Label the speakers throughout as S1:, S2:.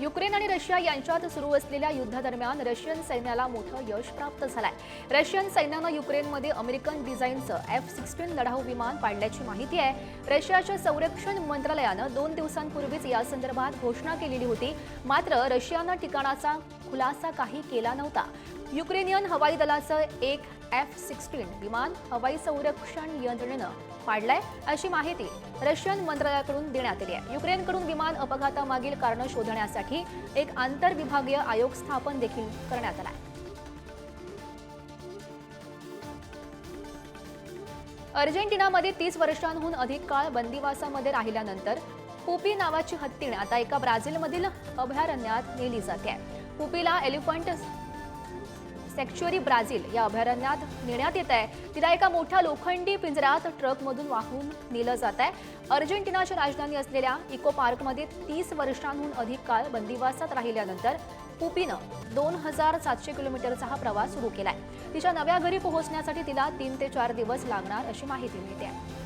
S1: Ukraine आणि Russia यांच्यात सुरू असलेल्या युद्धादरम्यान रशियन सैन्याला मोठं यश प्राप्त झालंय। रशियन सैन्यानं युक्रेनमध्ये अमेरिकन डिझाईनचं F-16 लढाऊ विमान पाडल्याची माहिती आहे। रशियाच्या संरक्षण मंत्रालयानं 2 दिवसांपूर्वीच यासंदर्भात घोषणा केलेली होती, मात्र रशियानं ठिकाणाचा खुलासा काही केला नव्हता। युक्रेनियन हवाई दलाचं एक F-16 विमान हवाई संरक्षण यंत्रणेनं पाडलंय अशी माहिती रशियन मंत्रालयाकडून देण्यात आली आहे। युक्रेनकडून विमान अपघातामागील कारण शोधण्यासाठी एक आंतरविभागीय आयोग स्थापन देखील करण्यात आला आहे। अर्जेंटिनामध्ये 30 वर्षांहून अधिक काळ बंदिवासामध्ये राहिल्यानंतर पुपी नावाची हत्तीण आता एका ब्राझीलमधील अभयारण्यात नेली जाते। पुपीला एलिफंट सँक्च्युअरी ब्राझील या अभयारण्यात नेण्यात येत आहे। तिला एका मोठ्या लोखंडी पिंजऱ्यात ट्रकमधून वाहून नेलं जात आहे। अर्जेंटिनाची राजधानी असलेल्या इको पार्कमध्ये 30 वर्षांहून अधिक काळ बंदिवासात राहिल्यानंतर पुपीनं 2700 किलोमीटरचा हा प्रवास सुरू केलाय। तिच्या नव्या घरी पोहोचण्यासाठी तिला 3 ते 4 दिवस लागणार अशी माहिती मिळते।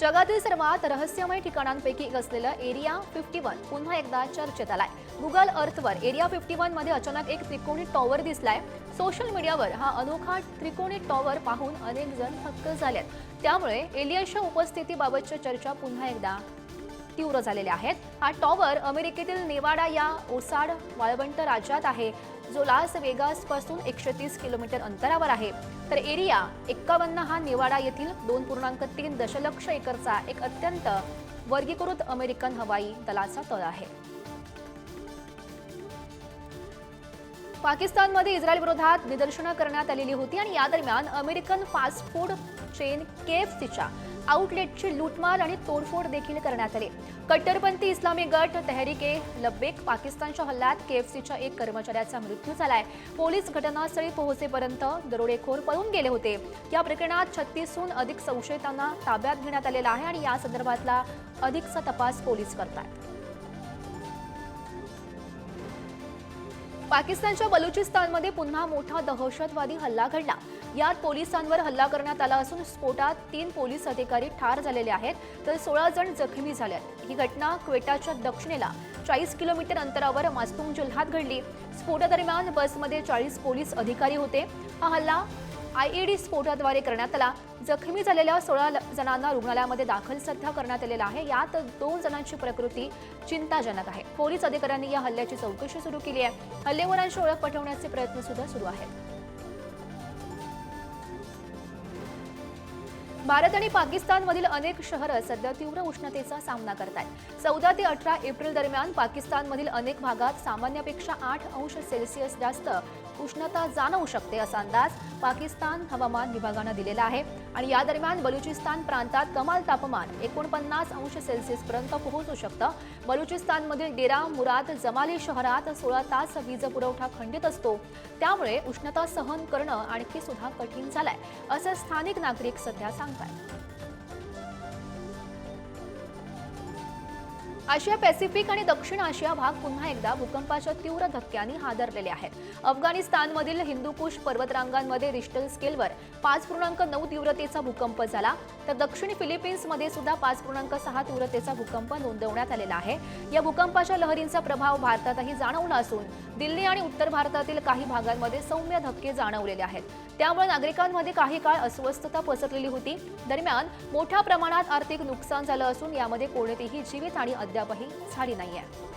S1: जगातील सर्वात रहस्यमय ठिकाणांपैकी एक असलेलं एरिया 51 पुन्हा एकदा चर्चेत आलाय। गुगल अर्थवर एरिया 51 मध्ये अचानक एक त्रिकोणी टॉवर दिसलाय। सोशल मीडियावर हा अनोखा त्रिकोणी टॉवर पाहून अनेक जण थक्क झालेत। त्यामुळे एलियनच्या उपस्थितीबाबतच्या चर्चा पुन्हा एकदा तीव्र झालेल्या आहेत। हा टॉवर अमेरिकेतील नेवाडा या ओसाड वाळवंट राज्यात आहे, जो लास वेगास पासून 130 किलोमीटर अंतरावर आहे। तर एरिया 51 हा नेवाडा येथील 2.3 दशलक्ष एकरचा एक अत्यंत वर्गीकृत अमेरिकन हवाई दलाचा तळ आहे। पाकिस्तानमध्ये इस्रायल विरोधात निदर्शनं करण्यात आलेली होती आणि या दरम्यान अमेरिकन फास्ट फूड चेन KFCच्या आउटलेटची लूटमार आणि तोडफोड देखील करण्यात आली। कट्टरपंथी इस्लामी गट तेहरीक-ए-लब्बैक पाकिस्तानच्या हल्ल्यात KFCच्या एक कर्मचाऱ्याचा मृत्यू झालाय। पोलीस घटनास्थळी पोहोचेपर्यंत दरोडेखोर पळून गेले होते। या प्रकरणात 36हून अधिक संशयितांना ताब्यात घेण्यात आलेला आहे आणि या संदर्भातला अधिकचा तपास पोलीस करतात। पाकिस्तानच्या बलुचिस्तानमध्ये पुन्हा मोठा दहशतवादी हल्ला घडला। यात पोलिसांवर हल्ला करण्यात आला असून स्फोटात 3 पोलीस अधिकारी ठार झालेले आहेत, तर 16 जण जखमी झाले आहेत। ही घटना क्वेटाच्या दक्षिणेला 40 किलोमीटर अंतरावर मास्तूम जिल्ह्यात घडली। स्फोटादरम्यान बसमध्ये 40 पोलीस अधिकारी होते। हा हल्ला IED स्फोटाद्वारे करण्यात आला। जखमी झालेल्या 16 जणांना रुग्णालयामध्ये दाखल सध्या करण्यात आलेला आहे। यात 2 जणांची प्रकृती चिंताजनक आहे। पोलीस अधिकाऱ्यांनी या हल्ल्याची चौकशी सुरू केली आहे। हल्लेखोरांची ओळख पटवण्याचे प्रयत्न सुद्धा सुरू आहेत। भारत आणि पाकिस्तानमधील अनेक शहरं सध्या तीव्र उष्णतेचा सामना करतात। 14 ते 18 एप्रिल दरम्यान पाकिस्तानमधील अनेक भागात सामान्यापेक्षा 8 अंश सेल्सिअस जास्त उष्णता जाणवू शकते असा अंदाज पाकिस्तान हवामान विभागानं दिलेला आहे। आणि या दरम्यान बलुचिस्तान प्रांतात कमाल तापमान 49 अंश सेल्सिअस पर्यंत पोहोचू शकतं। बलुचिस्तानमधील डेरा मुराद जमाली शहरात 16 तास वीज पुरवठा खंडित असतो, त्यामुळे उष्णता सहन करणं आणखी सुद्धा कठीण झालंय असं स्थानिक नागरिक सध्या सांगतात। आशिया पॅसिफिक आणि दक्षिण आशिया भाग पुन्हा एकदा भूकंपाच्या तीव्र धक्क्यांनी हादरलेले आहेत। अफगाणिस्तानमधील हिंदुकुश पर्वतरांगांमध्ये रिश्टर स्केलवर 5.9 तीव्रतेचा भूकंप झाला, तर दक्षिण फिलिपिन्समध्ये सुद्धा 5.6 तीव्रतेचा भूकंप नोंदवण्यात आलेला आहे। या भूकंपाच्या लहरींचा प्रभाव भारतातही जाणवला असून दिल्ली आणि उत्तर भारतातील काही भागांमध्ये सौम्य धक्के जाणवलेले आहेत। त्यामुळे नागरिकांमध्ये काही काळ अस्वस्थता पसरलेली होती। दरम्यान मोठ्या प्रमाणात आर्थिक नुकसान झालं असून यामध्ये कोणतीही जीवितहानी अद्यापही झाली नाहीये।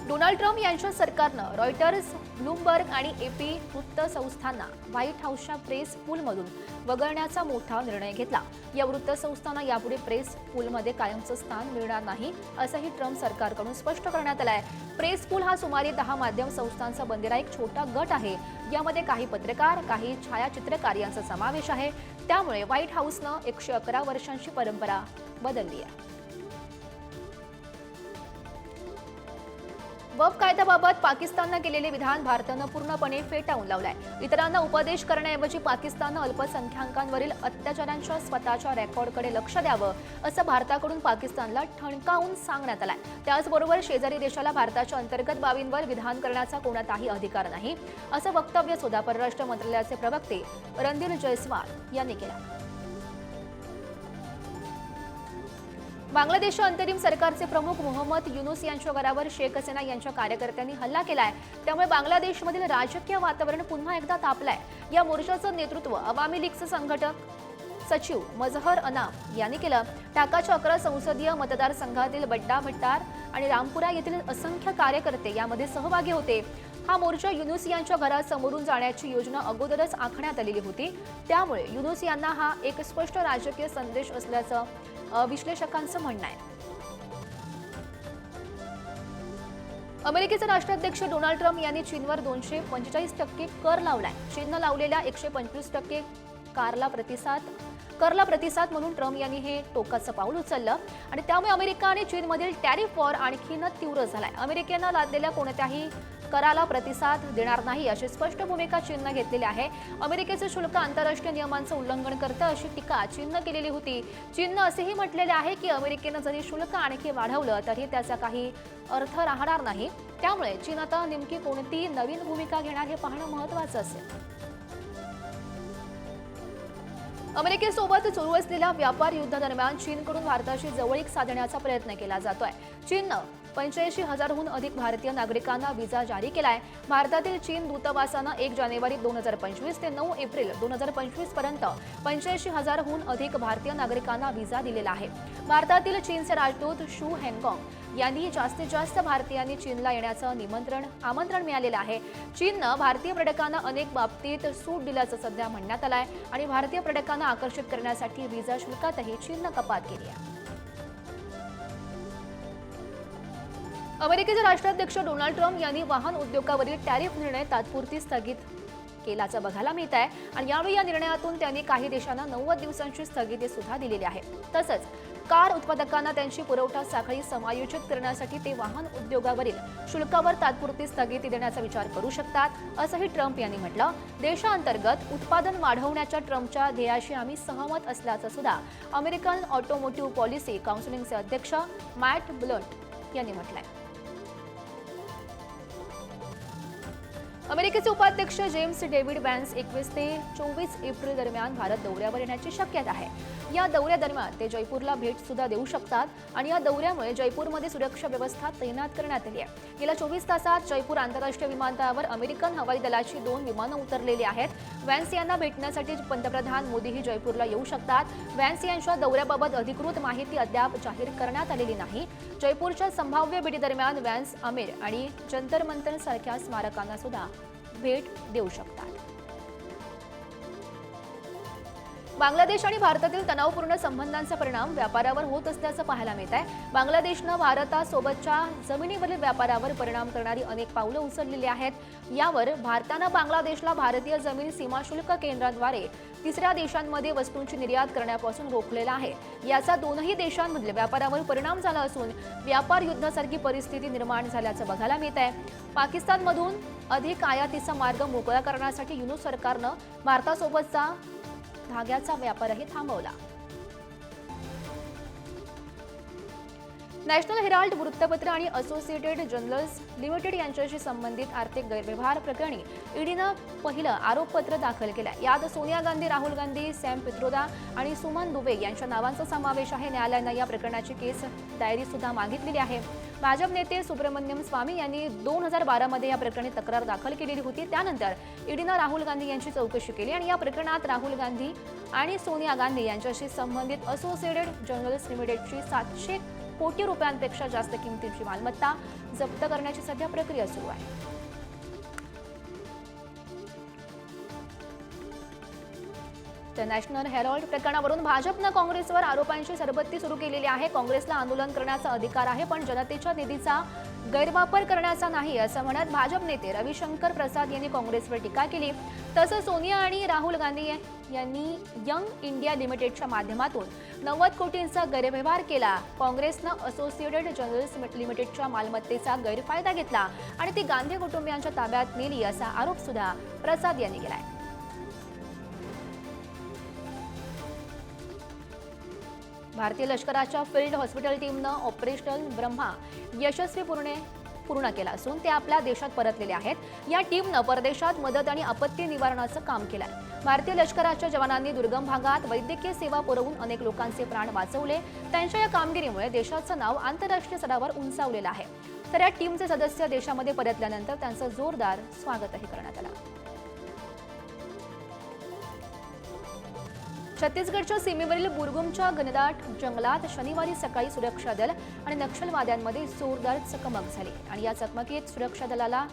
S1: डोनाल्ड ट्रम्प यांच्या सरकारनं रॉयटर्स, ब्लूमबर्ग आणि AP वृत्तसंस्थांना व्हाईट हाऊसच्या प्रेस पूलमधून वगळण्याचा मोठा निर्णय घेतला। या वृत्तसंस्थांना यापुढे प्रेस पूलमध्ये कायमचं स्थान मिळणार नाही असंही ट्रम्प सरकारकडून स्पष्ट करण्यात आलंय। प्रेस पूल हा सुमारे 10 माध्यम संस्थांचा बनलेला एक छोटा गट आहे। यामध्ये काही पत्रकार, काही छायाचित्रकार यांचा समावेश आहे। त्यामुळे व्हाईट हाऊसनं 111 वर्षांची परंपरा बदलली आहे। वफ कायद्याबाबत पाकिस्ताननं केलेले विधान भारतानं पूर्णपणे फेटाळून लावलंय. इतरांना उपदेश करण्याऐवजी पाकिस्ताननं अल्पसंख्याकांवरील अत्याचारांच्या स्वतःच्या रेकॉर्डकडे लक्ष द्यावं असं भारताकडून पाकिस्तानला ठणकावून सांगण्यात आलंय. त्याचबरोबर शेजारी देशाला भारताच्या अंतर्गत बाबींवर विधान करण्याचा कोणताही अधिकार नाही असं वक्तव्य सुद्धा परराष्ट्र मंत्रालयाचे प्रवक्ते रणधीर जयस्वाल यांनी केलं. बांगलादेशच्या अंतरिम सरकारचे प्रमुख मोहम्मद युनूस यांच्या घरावर शेख हसीना यांच्या कार्यकर्त्यांनी हल्ला केलाय. त्यामुळे बांगलादेशमधील राजकीय वातावरण पुन्हा एकदा तापलंय. या मोर्चाचं नेतृत्व अवामी लीगचे संघटक सचिव मजहर अनाम यांनी केलं. ढाकाच्या 11 संसदीय मतदारसंघातील बड्डा भट्टार आणि रामपुरा येथील असंख्य कार्यकर्ते यामध्ये सहभागी होते. हा मोर्चा युनूस यांच्या घरासमोरून जाण्याची योजना अगोदरच आखण्यात आलेली होती. त्यामुळे युनूस यांना हा एक स्पष्ट राजकीय संदेश असल्याचं विश्लेषकांचं म्हणणं आहे. अमेरिकेचे राष्ट्राध्यक्ष डोनाल्ड ट्रम्प यांनी चीनवर 245% कर लावलाय. चीननं लावलेल्या 125% करला प्रतिसाद म्हणून ट्रम्प यांनी हे टोकाचं पाऊल उचललं आणि त्यामुळे अमेरिका आणि चीनमधील टॅरिफ वॉर आणखीन तीव्र झालाय. अमेरिकेनं लादलेल्या कोणत्याही कराला प्रतिसाद देणार नाही अशी स्पष्ट भूमिका चीननं घेतलेली आहे. अमेरिकेचे शुल्क आंतरराष्ट्रीय नियमांचं उल्लंघन करतं अशी टीका चीननं केलेली होती. चीननं असेही म्हटलेले आहे की अमेरिकेनं जरी शुल्क आणखी वाढवलं तरी त्याचा काही अर्थ राहणार नाही. त्यामुळे चीन आता नेमकी कोणती नवीन भूमिका घेणार हे पाहणं महत्त्वाचं असेल. अमेरिकेसोबत सुरू असलेल्या व्यापार युद्धादरम्यान चीनकडून भारताशी जवळीक साधण्याचा प्रयत्न केला जातोय. चीननं 85,000हून अधिक भारतीय नागरिकांना व्हिसा जारी केलाय. भारतातील चीन दूतावासानं 1 जानेवारी 2025 ते 9 एप्रिल 2025 पर्यंत 85,000हून अधिक भारतीय नागरिकांना व्हिसा दिलेला आहे. भारतातील चीनचे राजदूत शू हँगकाँग यांनी जास्तीत जास्त भारतीयांनी चीनला येण्याचं आमंत्रण मिळालेलं आहे. चीननं भारतीय पर्यटकांना अनेक बाबतीत सूट दिल्याचं सध्या म्हणण्यात आलंय आणि भारतीय पर्यटकांना आकर्षित करण्यासाठी व्हिसा शुल्कातही चीननं कपात केली आहे. अमेरिकेचे राष्ट्राध्यक्ष डोनाल्ड ट्रम्प यांनी वाहन उद्योगावरील टॅरिफ निर्णय तात्पुरती स्थगित केल्याचं बघायला मिळत आहे आणि यावेळी या निर्णयातून त्यांनी काही देशांना 90 दिवसांची स्थगिती सुद्धा दिलेली आहे. तसंच कार उत्पादकांना त्यांची पुरवठा साखळी समायोजित करण्यासाठी ते वाहन उद्योगावरील शुल्कावर तात्पुरती स्थगिती देण्याचा विचार करू शकतात असंही ट्रम्प यांनी म्हटलं. देशांतर्गत उत्पादन वाढवण्याच्या ट्रम्पच्या ध्येयाशी आम्ही सहमत असल्याचं सुद्धा अमेरिकन ऑटोमोटिव्ह पॉलिसी काउन्सिलचे अध्यक्ष मॅट ब्लंट यांनी म्हटलंय. अमेरिकेचे उपाध्यक्ष जेम्स डेव्हिड व्हॅन्स 21 ते 24 एप्रिल दरम्यान भारत दौऱ्यावर येण्याची शक्यता आहे. या दौऱ्यादरम्यान ते जयपूरला भेट सुद्धा देऊ शकतात आणि या दौऱ्यामुळे जयपूरमध्ये सुरक्षा व्यवस्था तैनात करण्यात आली आहे. गेल्या 24 तासात जयपूर आंतरराष्ट्रीय विमानतळावर अमेरिकन हवाई दलाची 2 विमानं उतरलेली आहेत. व्हॅन्स यांना भेटण्यासाठी पंतप्रधान मोदीही जयपूरला येऊ शकतात. व्हॅन्स यांच्या दौऱ्याबाबत अधिकृत माहिती अद्याप जाहीर करण्यात आलेली नाही. जयपूरच्या संभाव्य भेटीदरम्यान व्हॅन्स आमिर आणि जंतर मंतर सारख्या स्मारकांना सुद्धा भेट देऊ शकतात. बांगलादेश आणि भारतातील तणावपूर्ण संबंधांचा परिणाम व्यापारावर होत असल्याचं पाहायला मिळत आहे. बांगलादेशनं भारतासोबतच्या जमिनीवरील व्यापारावर परिणाम करणारी अनेक पावलं उचललेली आहेत. यावर भारतानं बांगलादेशला भारतीय जमीन सीमा शुल्क केंद्राद्वारे तिसऱ्या देशांमध्ये वस्तूंची निर्यात करण्यापासून रोखलेला आहे. याचा दोनही देशांमधील व्यापारावर परिणाम झाला असून व्यापार युद्धासारखी परिस्थिती निर्माण झाल्याचं बघायला मिळत आहे. पाकिस्तानमधून अधिक आयातीचा मार्ग मोकळा करण्यासाठी युनूस सरकारनं भारतासोबतचा धाग्याचा व्यापारही थांबवला. नॅशनल हेराल्ड वृत्तपत्र आणि असोसिएटेड जर्नल्स लिमिटेड यांच्याशी संबंधित आर्थिक गैरव्यवहार प्रकरणी ईडीनं पहिलं आरोपपत्र दाखल केलंय. यात सोनिया गांधी, राहुल गांधी, सॅम पित्रोदा आणि सुमन दुबे यांच्या नावांचा समावेश आहे. न्यायालयानं या प्रकरणाची केस डायरी सुद्धा मागितलेली आहे. भाजप नेते सुब्रमण्यम स्वामी यांनी 2012 मध्ये या प्रकरणी तक्रार दाखल केलेली होती. त्यानंतर ईडीनं राहुल गांधी यांची चौकशी केली आणि या प्रकरणात राहुल गांधी आणि सोनिया गांधी यांच्याशी संबंधित असोसिएटेड जर्नल्स लिमिटेडची 700 कोटी रुपयांपेक्षा जास्त किमतीची मालमत्ता जप्त करण्याची सध्या प्रक्रिया सुरू आहे. तर नॅशनल हेराल्ड प्रकरणावरून भाजपनं काँग्रेसवर आरोपांची सरबत्ती सुरू केलेली आहे. काँग्रेसला आंदोलन करण्याचा अधिकार आहे, पण जनतेच्या निधीचा गैरवापर करण्याचा नाही असं म्हणत भाजप नेते रविशंकर प्रसाद यांनी काँग्रेसवर टीका केली। तसंच सोनिया आणि राहुल गांधी यांनी यंग इंडिया लिमिटेडच्या माध्यमातून 90 कोटींचा गैरव्यवहार केला। काँग्रेसनं असोसिएटेड जर्नल्स लिमिटेडच्या मालमत्तेचा गैरफायदा घेतला आणि ती गांधी कुटुंबियांच्या ताब्यात नेली असा आरोप सुद्धा प्रसाद यांनी केलाय। भारतीय लष्कराच्या फील्ड हॉस्पिटल टीमनं ऑपरेशनल ब्रह्मा यशस्वीपणे पूर्ण केला असून ते आपल्या देशात परतलेले आहेत। या टीमनं परदेशात मदत आणि आपत्ती निवारणाचं काम केलंय। भारतीय लष्कराच्या जवानांनी दुर्गम भागात वैद्यकीय सेवा पुरवून अनेक लोकांचे प्राण वाचवले। त्यांच्या या कामगिरीमुळे देशाचं नाव आंतरराष्ट्रीय स्तरावर उंचावलेलं आहे। तर या टीमचे सदस्य देशामध्ये परतल्यानंतर त्यांचं जोरदार स्वागतही करण्यात आलं। छत्तीसगडच्या सीमेवरील बुरगुमच्या घनदाट जंगलात शनिवारी सकाळी सुरक्षा दल आणि नक्षलवाद्यांमध्ये जोरदार चकमक झाली आणि या चकमकीत सुरक्षा दलाला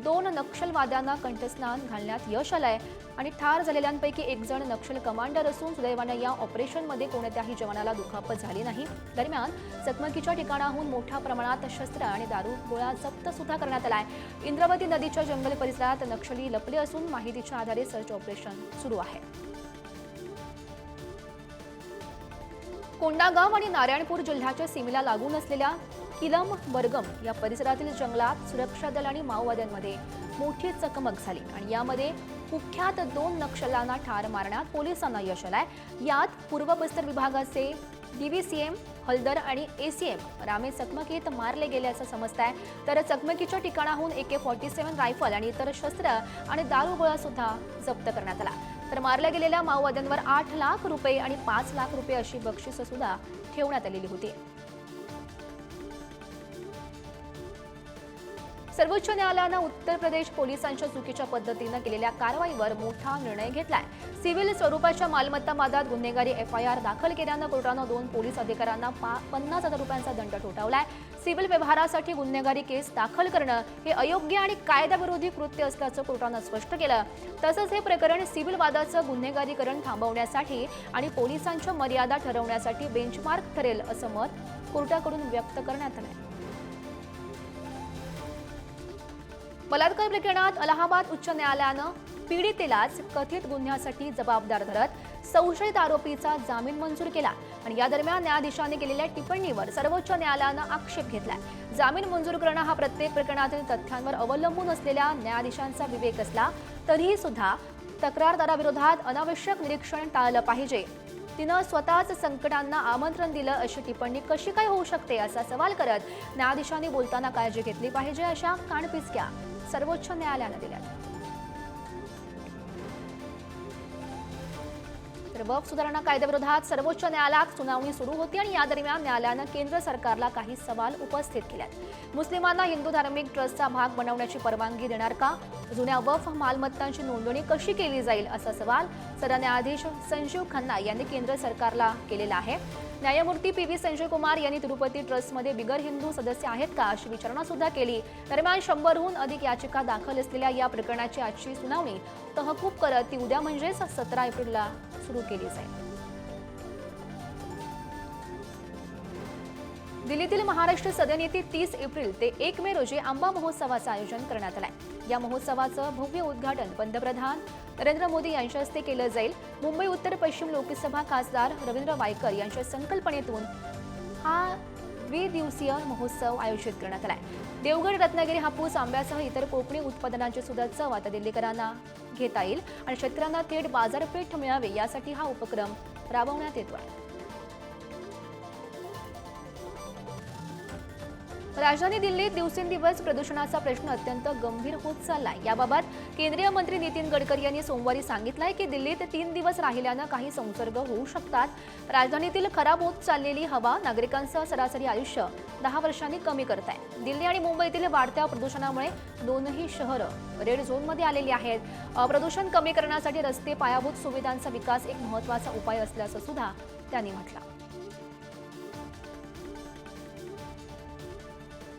S1: 2 नक्षलवाद्यांना कंठस्नान घालण्यात यश आलंय आणि ठार झालेल्यांपैकी एक जण नक्षल कमांडर असून सुदैवाने या ऑपरेशनमध्ये कोणत्याही जवानाला दुखापत झाली नाही। दरम्यान चकमकीच्या ठिकाणाहून मोठ्या प्रमाणात शस्त्र आणि दारूगोळा जप्त सुद्धा करण्यात आलाय। इंद्रावती नदीच्या जंगल परिसरात नक्षली लपले असून माहितीच्या आधारे सर्च ऑपरेशन सुरू आहे। कोंडागाव आणि नारायणपूर जिल्ह्याच्या सीमेला लागून असलेल्या किलम बरगम या परिसरातील जंगलात सुरक्षा दल आणि माओवाद्यांमध्ये मोठी चकमक झाली आणि यामध्ये कुख्यात 2 नक्षल्यांना ठार मारण्यात पोलिसांना यश आलंय। यात पूर्व बस्तर विभागाचे डीव्हीसीएम हलदर आणि एसीएम रामे चकमकीत मारले गेल्याचं समजतंय। तर चकमकीच्या ठिकाणाहून AK-47 रायफल आणि इतर शस्त्र आणि दारूगोळा सुद्धा जप्त करण्यात आला। तर मारल्या गेलेल्या माओवाद्यांवर 8 लाख रुपये आणि 5 लाख रुपये अशी बक्षीस सुद्धा ठेवण्यात आलेली होती। सर्वोच्च न्यायालयानं उत्तर प्रदेश पोलिसांच्या चुकीच्या पद्धतीनं केलेल्या कारवाईवर मोठा निर्णय घेतलाय। सिव्हिल स्वरूपाच्या मालमत्ता वादात गुन्हेगारी FIR दाखल केल्यानं कोर्टानं 2 पोलीस अधिकाऱ्यांना 50,000 रुपयांचा दंड ठोठावलाय। सिव्हिल व्यवहारासाठी गुन्हेगारी केस दाखल करणं हे अयोग्य आणि कायद्याविरोधी कृत्य असल्याचं कोर्टानं स्पष्ट केलं। तसंच हे प्रकरण सिव्हिल वादाचं गुन्हेगारीकरण थांबवण्यासाठी आणि पोलिसांच्या मर्यादा ठरवण्यासाठी बेंचमार्क ठरेल असं मत कोर्टाकडून व्यक्त करण्यात आलंय। बलात्कार प्रकरणात अलाहाबाद उच्च न्यायालयानं पीडितेलाच कथित गुन्ह्यासाठी जबाबदार धरत संशयित आरोपीचा जामीन मंजूर केला आणि या दरम्यान न्यायाधीशांनी केलेल्या टिप्पणीवर सर्वोच्च न्यायालयानं आक्षेप घेतलाय। जामीन मंजूर करणं हा प्रत्येक प्रकरणातील तथ्यांवर अवलंबून असलेल्या न्यायाधीशांचा विवेक असला तरीही सुद्धा तक्रारदाराविरोधात अनावश्यक निरीक्षण टाळलं पाहिजे। तिनं स्वतःच संकटांना आमंत्रण दिलं अशी टिप्पणी कशी काय होऊ शकते असा सवाल करत न्यायाधीशांनी बोलताना काळजी घेतली पाहिजे अशा कानपिचक्या सर्वोच्च न्यायालयानं दिल्या। तर वक्फ सुधारणा कायद्याविरोधात सर्वोच्च न्यायालयात सुनावणी सुरू होती आणि या दरम्यान न्यायालयानं केंद्र सरकारला काही सवाल उपस्थित केलेत। मुस्लिमांना हिंदू धार्मिक ट्रस्टचा भाग बनवण्याची परवानगी देणार का? जुन्या वक्फ मालमत्तांची नोंदणी कशी केली जाईल असा सवाल सरन्यायाधीश संजीव खन्ना यांनी केंद्र सरकारला केलेला आहे। न्यायमूर्ती PV संजय कुमार यांनी तिरुपती ट्रस्टमध्ये बिगर हिंदू सदस्य आहेत का अशी विचारणा सुद्धा केली। दरम्यान 100हून अधिक याचिका दाखल असलेल्या या प्रकरणाची आजची सुनावणी तहकूब करत ती उद्या म्हणजेच 17 एप्रिलला सुरू केली जाईल। दिल्लीतील महाराष्ट्र सदन येथे 30 एप्रिल ते 1 मे रोजी आंबा महोत्सवाचं आयोजन करण्यात आलंय। या महोत्सवाचं भव्य उद्घाटन पंतप्रधान नरेंद्र मोदी यांच्या हस्ते केलं जाईल। मुंबई उत्तर पश्चिम लोकसभा खासदार रवींद्र वायकर यांच्या संकल्पनेतून हा द्विदिवसीय महोत्सव आयोजित करण्यात आलाय। देवगड रत्नागिरी हापूस आंब्यासह इतर कोकणी उत्पादनांची सुद्धा चव आता दिल्लीकरांना घेता येईल आणि शेतकऱ्यांना थेट बाजारपेठ मिळावी यासाठी हा उपक्रम राबवण्यात येतोय। राजधानी दिल्लीत दिवसेंदिवस प्रदूषणाचा प्रश्न अत्यंत गंभीर होत चाललाय। याबाबत केंद्रीय मंत्री नितीन गडकरी यांनी सोमवारी सांगितलंय की दिल्लीत 3 दिवस राहिल्यानं काही संसर्ग होऊ शकतात। राजधानीतील खराब होत चाललेली हवा नागरिकांचं सरासरी आयुष्य 10 वर्षांनी कमी करत आहे। दिल्ली आणि मुंबईतील वाढत्या प्रदूषणामुळे दोनही शहरं रेड झोनमध्ये आलेली आहेत। प्रदूषण कमी करण्यासाठी रस्ते पायाभूत सुविधांचा विकास एक महत्त्वाचा उपाय असल्याचं सुद्धा त्यांनी म्हटलं।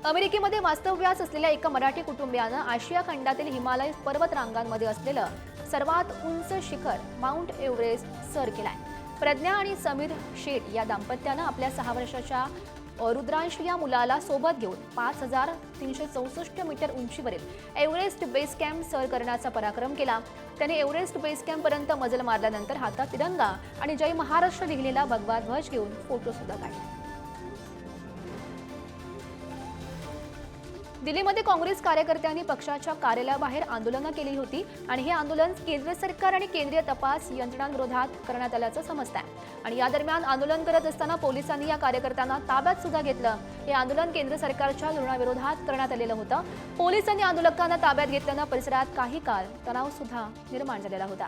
S1: अमेरिकेमध्ये वास्तव्यास असलेल्या एका मराठी कुटुंबियानं आशिया खंडातील हिमालय पर्वत रांगांमध्ये असलेलं सर्वात उंच शिखर माउंट एव्हरेस्ट सर केलाय। प्रज्ञा आणि समीर शेठ या दाम्पत्यानं आपल्या 6 वर्षाच्या रुद्रांश या मुलाला सोबत घेऊन 5364 मीटर उंचीवरील एव्हरेस्ट बेस कॅम्प सर करण्याचा पराक्रम केला. त्याने एव्हरेस्ट बेस कॅम्प पर्यंत मजल मारल्यानंतर हातात तिरंगा आणि जय महाराष्ट्र लिहिलेला भगवा ध्वज घेऊन फोटो सुद्धा काढला. दिल्लीमध्ये काँग्रेस कार्यकर्त्यांनी पक्षाच्या कार्यालयाबाहेर आंदोलनं केली होती आणि हे आंदोलन केंद्र सरकार आणि केंद्रीय तपास यंत्रणांविरोधात करण्यात आल्याचं समजत आहे. आणि या दरम्यान आंदोलन करत असताना पोलिसांनी या कार्यकर्त्यांना ताब्यात सुद्धा घेतलं. हे आंदोलन केंद्र सरकारच्या धोरणाविरोधात करण्यात आलेलं होतं. पोलिसांनी आंदोलकांना ताब्यात घेतल्यानं परिसरात काही काळ तणाव सुद्धा निर्माण झालेला होता.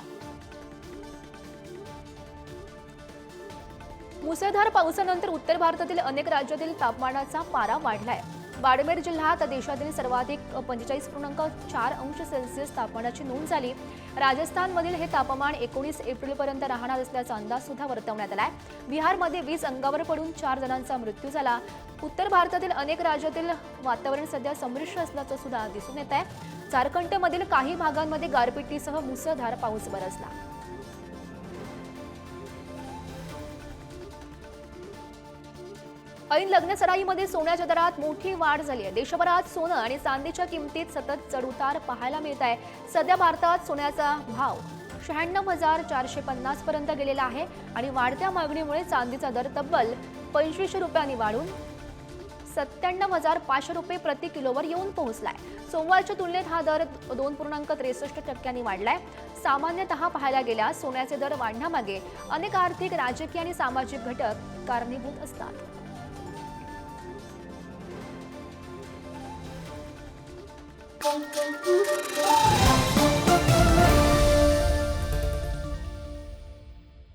S1: मुसळधार पावसानंतर उत्तर भारतातील अनेक राज्यातील तापमानाचा पारा वाढलाय. बाडमेर जिल्ह्यात देशातील सर्वाधिक 45.4 अंश सेल्सिअस तापमानाची नोंद झाली. राजस्थानमधील हे तापमान 19 एप्रिलपर्यंत राहणार असल्याचा अंदाज सुद्धा वर्तवण्यात आलाय. बिहारमध्ये वीज अंगावर पडून 4 जणांचा मृत्यू झाला. उत्तर भारतातील अनेक राज्यातील वातावरण सध्या संमिश्र असल्याचं सुद्धा दिसून येत आहे. झारखंडमधील काही भागांमध्ये गारपिटीसह मुसळधार पाऊस बरसला. ऐन लग्नसराईमध्ये सोन्याच्या दरात मोठी वाढ झाली आहे. देशभरात सोनं आणि चांदीच्या किमतीत सतत चढउतार पाहायला मिळत आहे. सध्या भारतात सोन्याचा भाव 96,450 पर्यंत गेलेला आहे आणि वाढत्या मागणीमुळे चांदीचा दर तब्बल 2500 रुपयांनी वाढून 97,500 रुपये प्रति किलोवर येऊन पोहोचलाय. सोमवारच्या तुलनेत हा दर 2.63% वाढलाय. सामान्यतः पाहायला गेल्यास सोन्याचे दर वाढण्यामागे अनेक आर्थिक, राजकीय आणि सामाजिक घटक कारणीभूत असतात. Thank you.